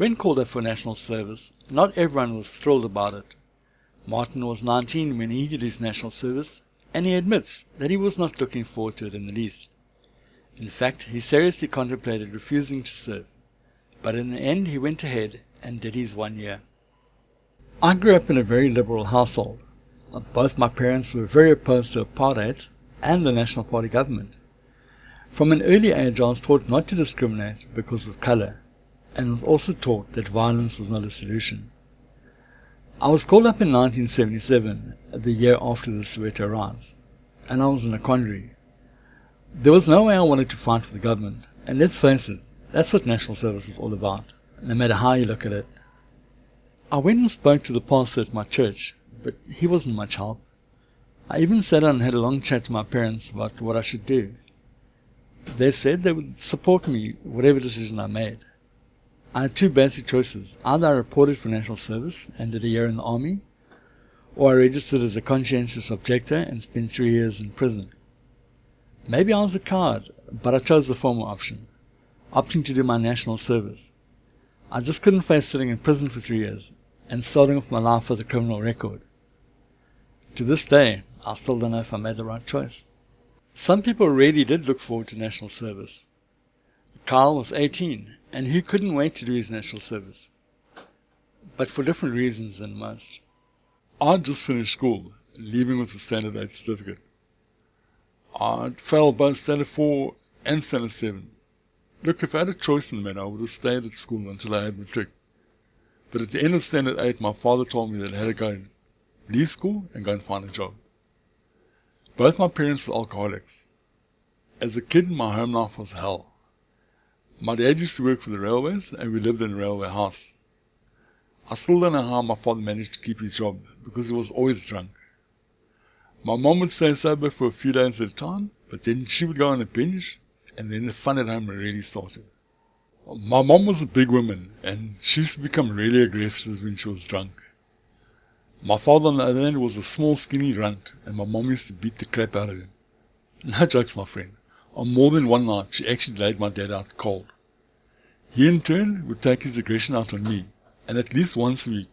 When called up for national service, not everyone was thrilled about it. Martin was 19 when he did his national service, and he admits that he was not looking forward to it in the least. In fact, he seriously contemplated refusing to serve, but in the end he went ahead and did his 1 year. I grew up in a very liberal household. Both my parents were very opposed to apartheid and the National Party government. From an early age I was taught not to discriminate because of colour, and was also taught that violence was not a solution. I was called up in 1977, the year after the Soweto riots, and I was in a quandary. There was no way I wanted to fight for the government, and let's face it, that's what national service is all about, no matter how you look at it. I went and spoke to the pastor at my church, but he wasn't much help. I even sat down and had a long chat to my parents about what I should do. They said they would support me whatever decision I made. I had two basic choices. Either I reported for national service and did a year in the army, or I registered as a conscientious objector and spent 3 years in prison. Maybe I was a coward, but I chose the former option, opting to do my national service. I just couldn't face sitting in prison for 3 years and starting off my life with a criminal record. To this day, I still don't know if I made the right choice. Some people really did look forward to national service. Kyle was 18, and he couldn't wait to do his national service, but for different reasons than most. I'd just finished school, leaving with a Standard 8 certificate. I'd failed both Standard 4 and Standard 7. Look, if I had a choice in the matter, I would have stayed at school until I had matric. But at the end of Standard 8, my father told me that I had to go and leave school and go and find a job. Both my parents were alcoholics. As a kid, my home life was hell. My dad used to work for the railways, and we lived in a railway house. I still don't know how my father managed to keep his job, because he was always drunk. My mom would stay sober for a few days at a time, but then she would go on a binge, and then the fun at home really started. My mom was a big woman, and she used to become really aggressive when she was drunk. My father, on the other hand, was a small, skinny runt, and my mom used to beat the crap out of him. No jokes, my friend. On more than one night, she actually laid my dad out cold. He, in turn, would take his aggression out on me, and at least once a week,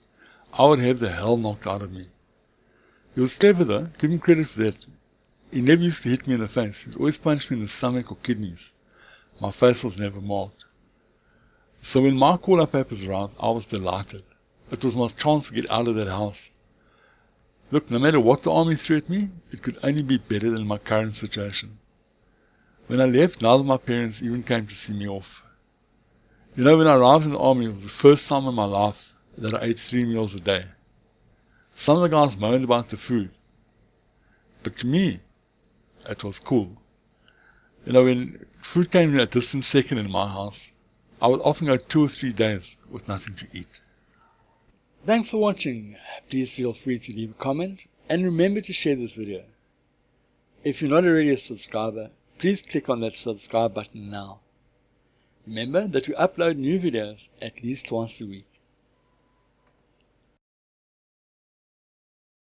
I would have the hell knocked out of me. He was clever though, give him credit for that. He never used to hit me in the face, he'd always punch me in the stomach or kidneys. My face was never marked. So when my call-up papers arrived, I was delighted. It was my chance to get out of that house. Look, no matter what the army threw at me, it could only be better than my current situation. When I left, neither of my parents even came to see me off. You know, when I arrived in the army, it was the first time in my life that I ate 3 meals a day. Some of the guys moaned about the food, but to me, it was cool. You know, when food came in a distant second in my house, I would often go 2 or 3 days with nothing to eat. Thanks for watching. Please feel free to leave a comment, and remember to share this video. If you're not already a subscriber, please click on that subscribe button now. Remember that we upload new videos at least twice a week.